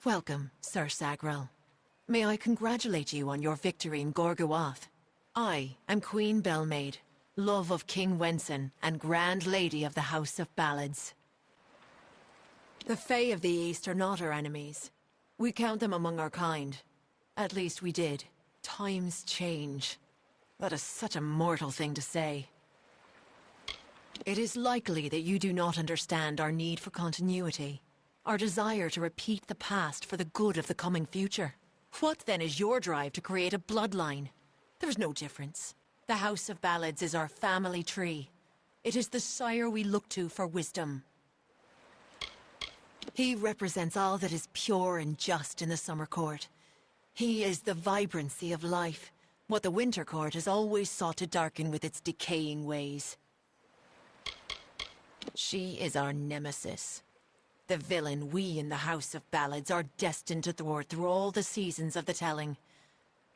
Welcome, Sir Sagrel. May I congratulate you on your victory in Gorgoath. I am Queen Belmaid, love of King Wenson and Grand Lady of the House of Ballads. The Fae of the East are not our enemies. We count them among our kind. At least we did. Times change. That is such a mortal thing to say. It is likely that you do not understand our need for continuity. Our desire to repeat the past for the good of the coming future. What then is your drive to create a bloodline? There's no difference. The House of Ballads is our family tree. It is the sire we look to for wisdom. He represents all that is pure and just in the Summer Court. He is the vibrancy of life, what the Winter Court has always sought to darken with its decaying ways. She is our nemesis. The villain we in the House of Ballads are destined to thwart through all the seasons of the telling.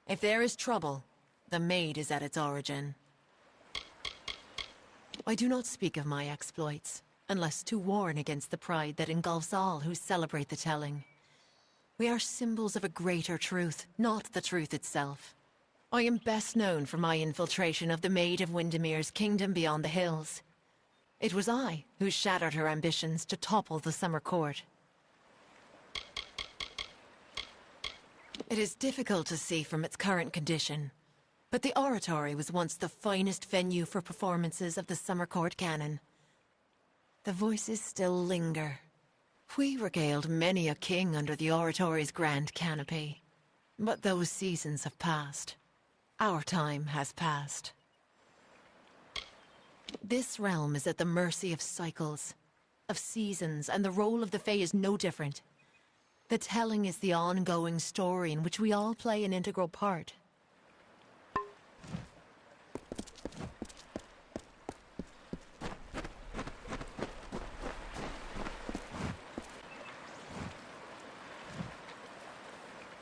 If there is trouble, the maid is at its origin. I do not speak of my exploits, unless to warn against the pride that engulfs all who celebrate the telling. We are symbols of a greater truth, not the truth itself. I am best known for my infiltration of the Maid of Windermere's kingdom beyond the hills. It was I who shattered her ambitions to topple the Summer Court. It is difficult to see from its current condition, but the Oratory was once the finest venue for performances of the Summer Court canon. The voices still linger. We regaled many a king under the Oratory's grand canopy, but those seasons have passed. Our time has passed. This realm is at the mercy of cycles, of seasons, and the role of the Fae is no different. The telling is the ongoing story in which we all play an integral part.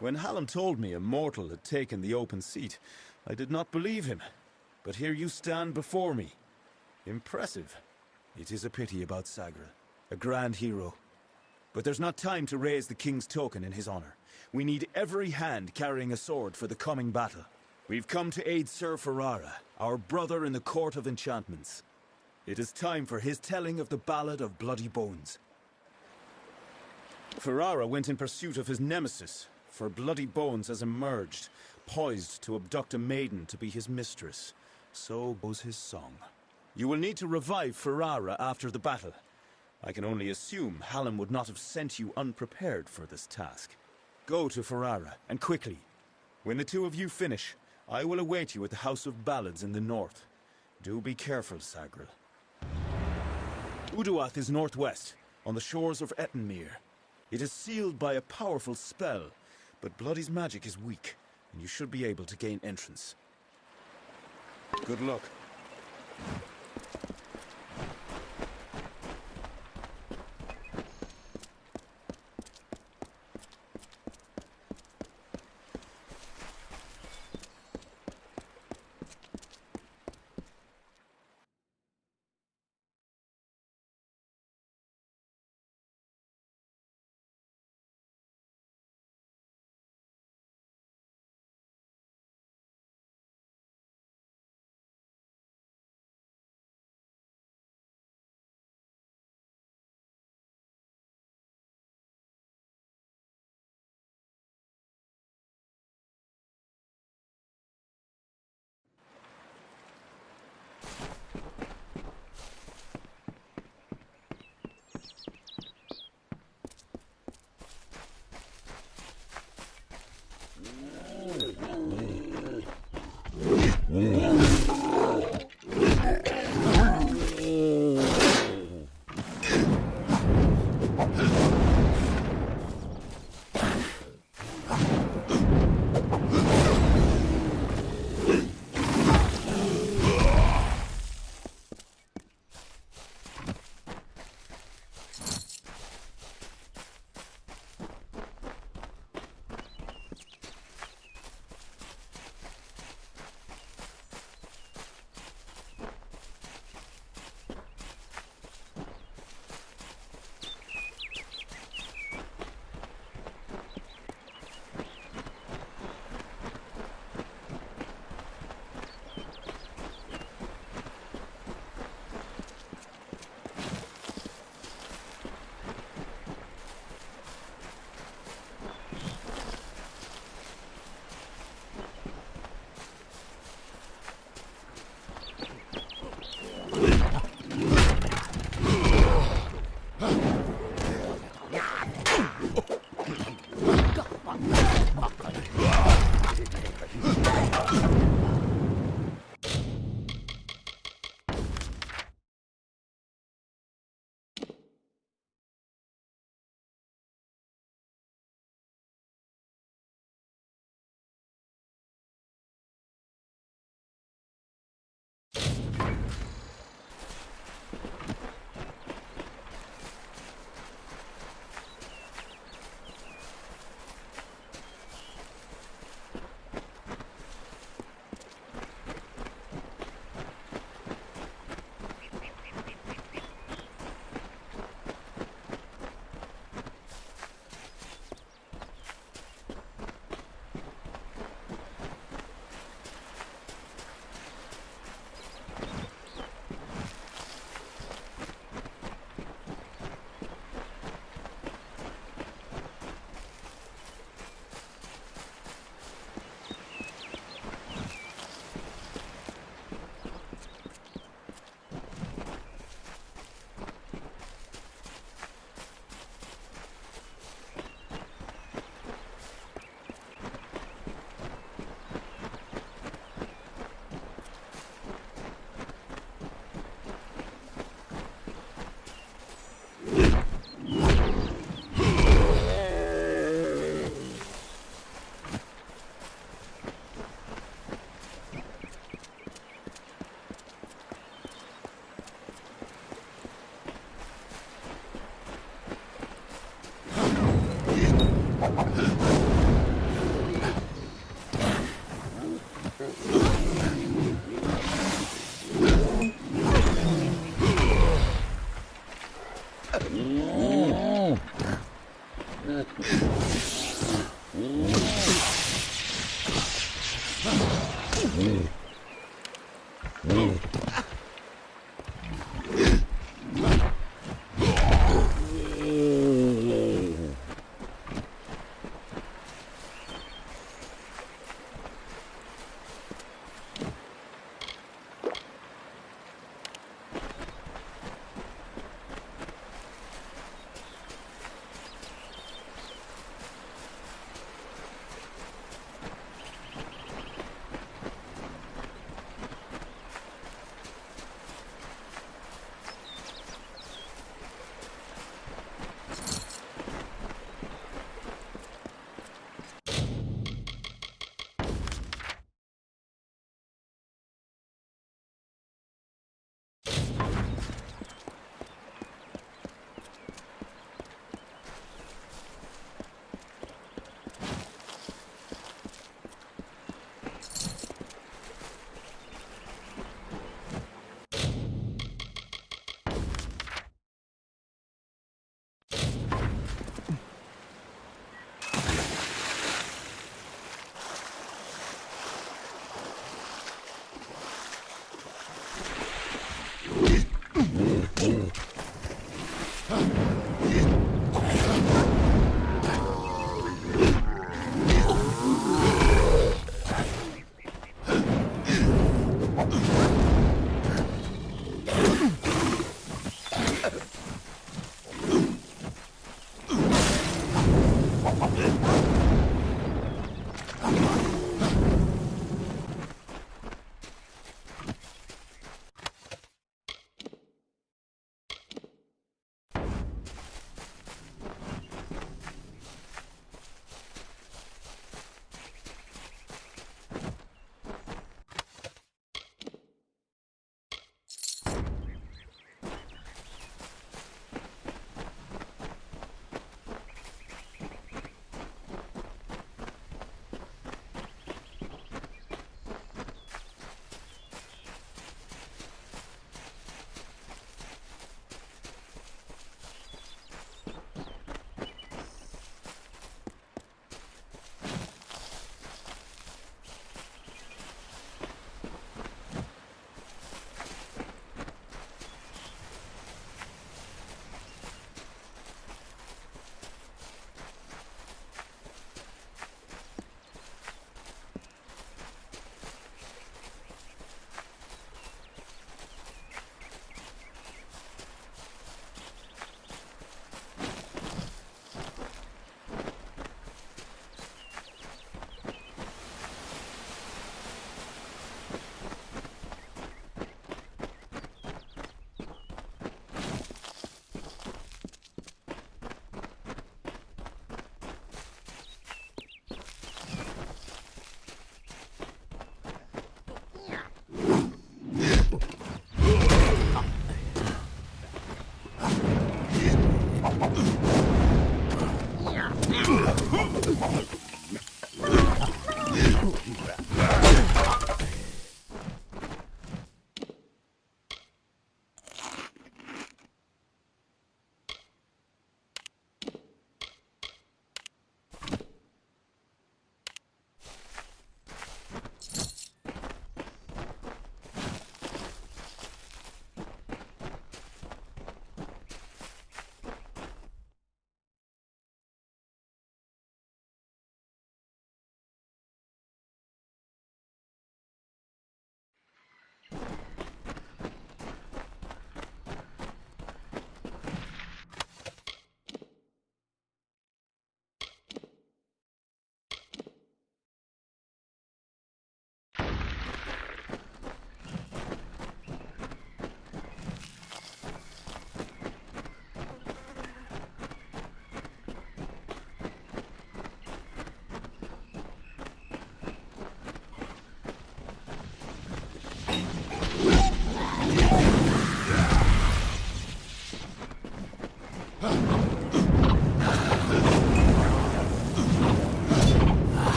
When Hallam told me a mortal had taken the open seat, I did not believe him. But here you stand before me. Impressive. It is a pity about Sagrel, a grand hero. But there's not time to raise the king's token in his honor. We need every hand carrying a sword for the coming battle. We've come to aid Sir Ferrara, our brother in the Court of Enchantments. It is time for his telling of the Ballad of Bloody Bones. Ferrara went in pursuit of his nemesis, for Bloody Bones has emerged, poised to abduct a maiden to be his mistress. So goes his song. You will need to revive Ferrara after the battle. I can only assume Hallam would not have sent you unprepared for this task. Go to Ferrara, and quickly. When the two of you finish, I will await you at the House of Ballads in the north. Do be careful, Sagrel. Uduath is northwest, on the shores of Ettenmere. It is sealed by a powerful spell, but Bloody's magic is weak, and you should be able to gain entrance. Good luck.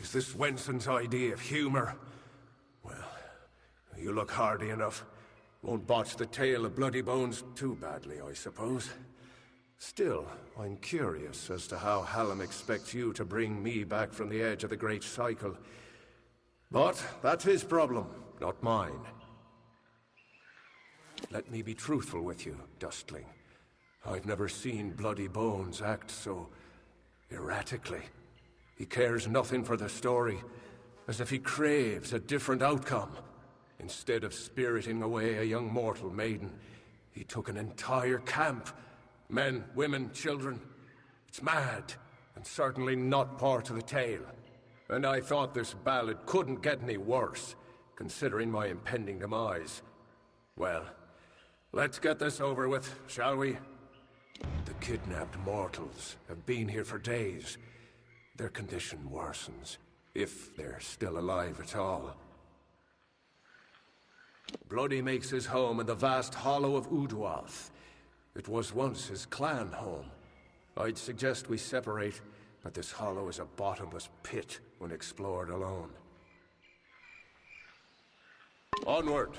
Is this Wenson's idea of humor? Well, you look hardy enough. Won't botch the tale of Bloody Bones too badly, I suppose. Still, I'm curious as to how Hallam expects you to bring me back from the edge of the Great Cycle. But that's his problem, not mine. Let me be truthful with you, Dustling. I've never seen Bloody Bones act so erratically. He cares nothing for the story, as if he craves a different outcome. Instead of spiriting away a young mortal maiden, he took an entire camp. Men, women, children. It's mad, and certainly not part of the tale. And I thought this ballad couldn't get any worse, considering my impending demise. Well, let's get this over with, shall we? The kidnapped mortals have been here for days. Their condition worsens, if they're still alive at all. Bloody makes his home in the vast hollow of Uduath. It was once his clan home. I'd suggest we separate, but this hollow is a bottomless pit when explored alone. Onward!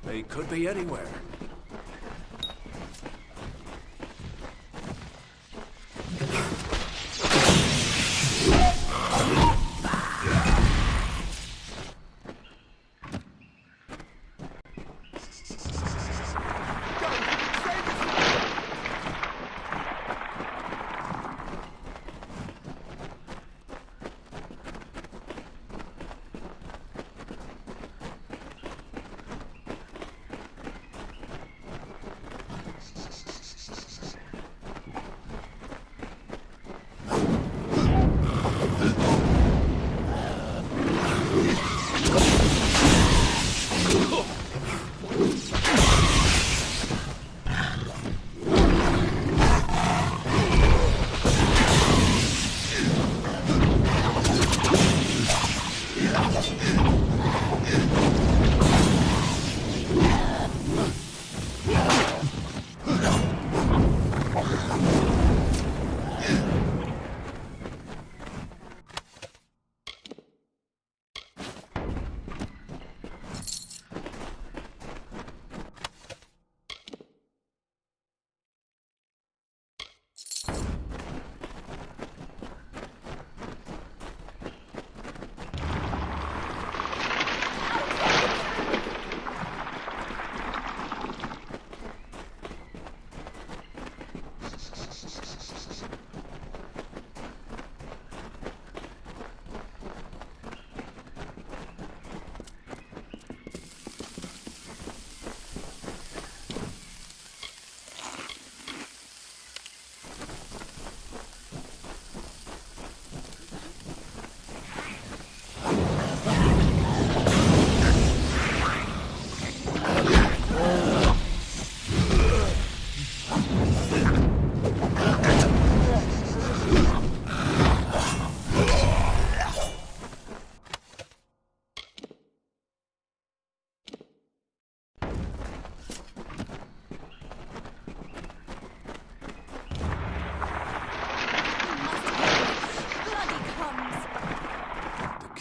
They could be anywhere.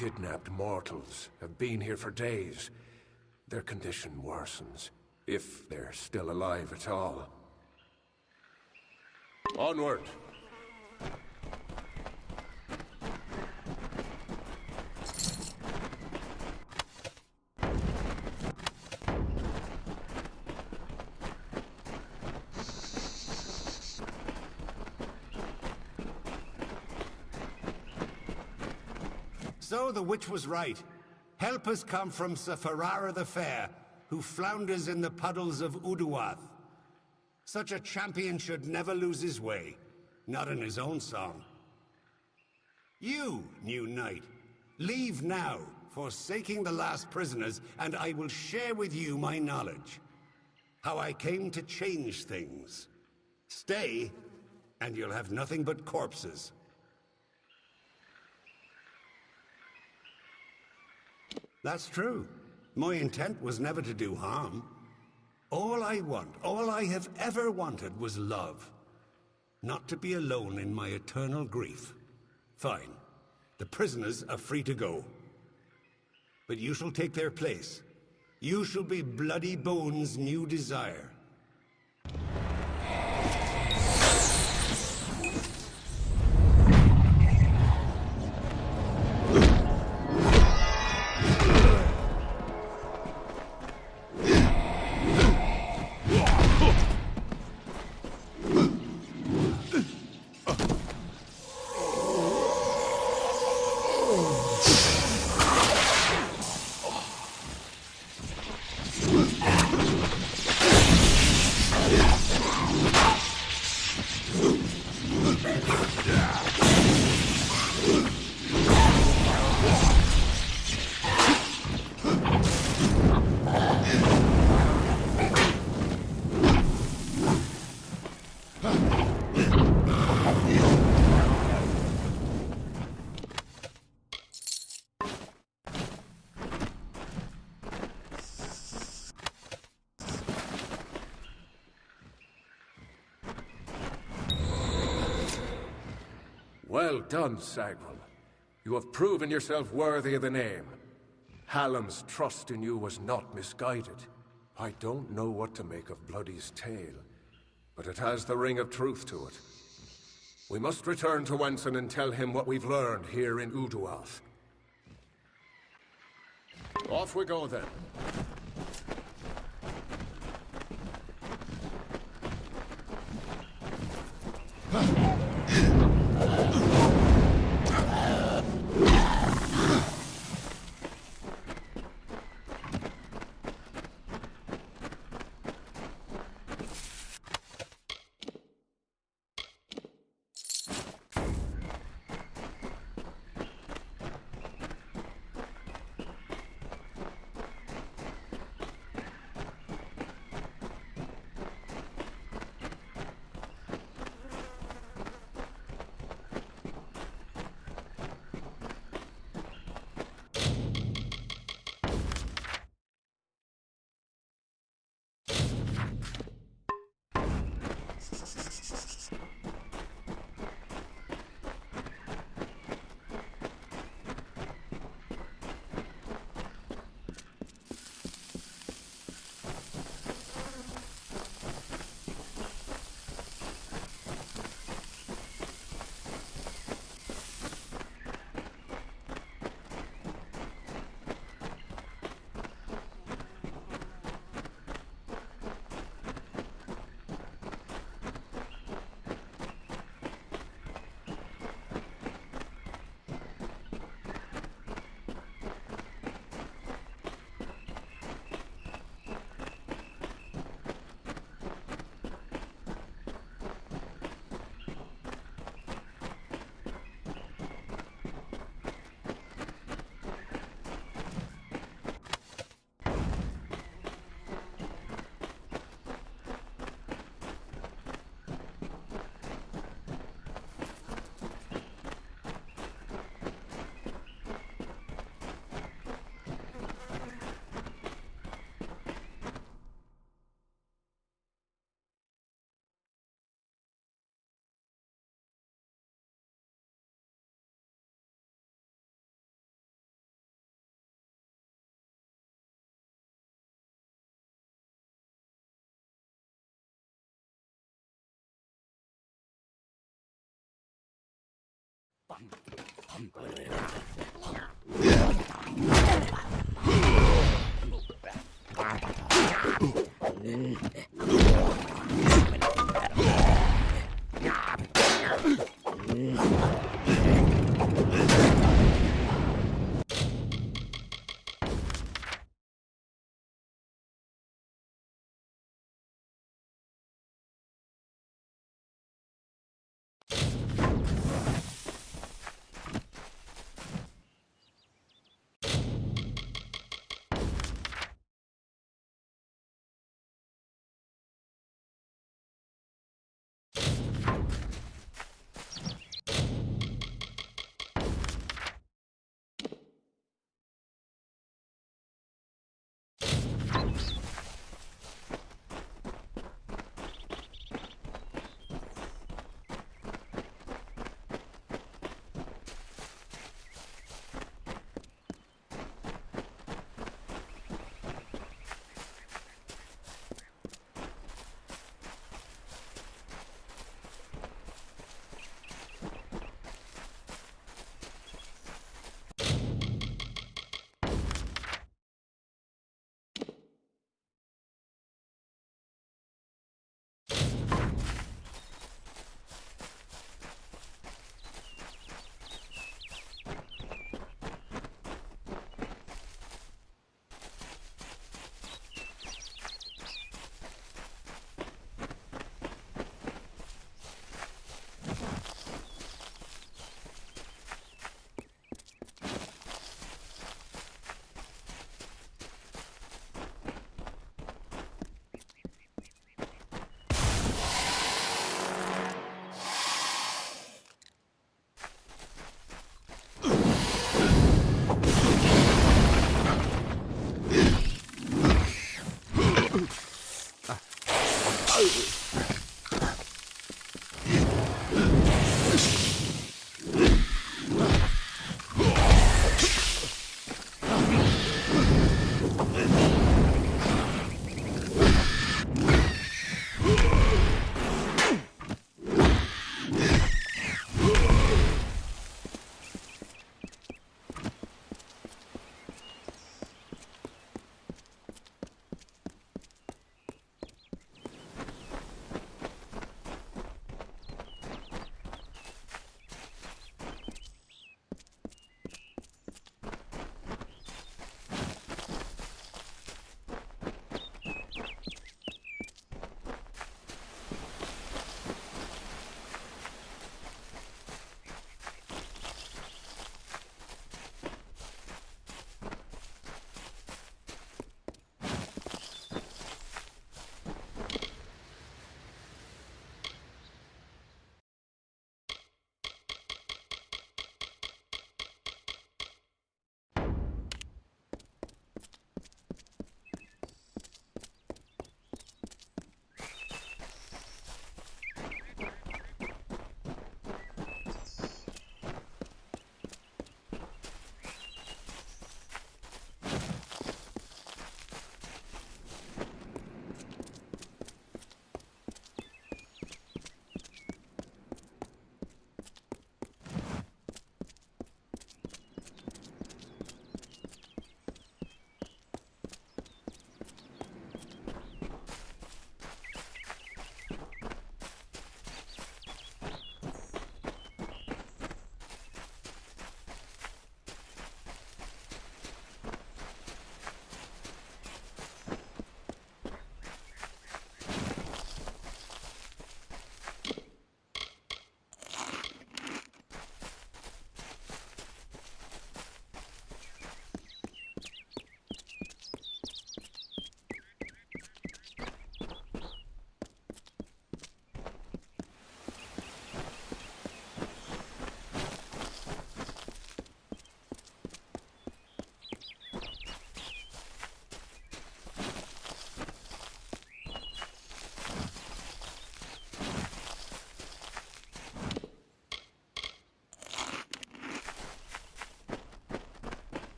kidnapped mortals have been here for days. Their condition worsens, if they're still alive at all. Onward! So the witch was right. Help has come from Sir Ferrara the Fair, who flounders in the puddles of Uduath. Such a champion should never lose his way, not in his own song. You, new knight, leave now, forsaking the last prisoners, and I will share with you my knowledge. How I came to change things. Stay, and you'll have nothing but corpses. That's true. My intent was never to do harm. All I want, all I have ever wanted was love. Not to be alone in my eternal grief. Fine. The prisoners are free to go. But you shall take their place. You shall be Bloody Bones' new desire. Well done, Sagrel. You have proven yourself worthy of the name. Hallam's trust in you was not misguided. I don't know what to make of Bloody's tale, but it has the ring of truth to it. We must return to Wenson and tell him what we've learned here in Uduath. Off we go, then.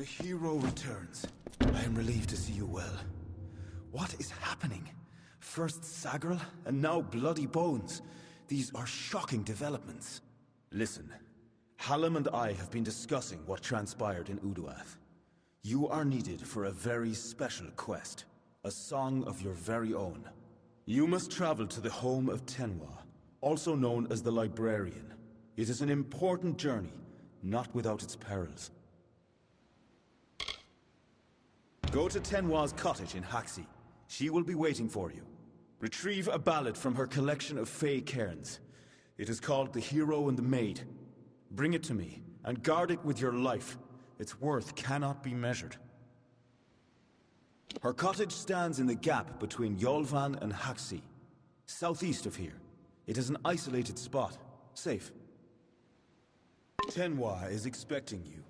The hero returns. I am relieved to see you well. What is happening? First Sagrel, and now Bloody Bones. These are shocking developments. Listen, Hallam and I have been discussing what transpired in Uduath. You are needed for a very special quest. A song of your very own. You must travel to the home of Tenwa, also known as the Librarian. It is an important journey, not without its perils. Go to Tenwa's cottage in Haxi. She will be waiting for you. Retrieve a ballad from her collection of fey cairns. It is called The Hero and the Maid. Bring it to me, and guard it with your life. Its worth cannot be measured. Her cottage stands in the gap between Yolvan and Haxi, southeast of here. It is an isolated spot, safe. Tenwa is expecting you.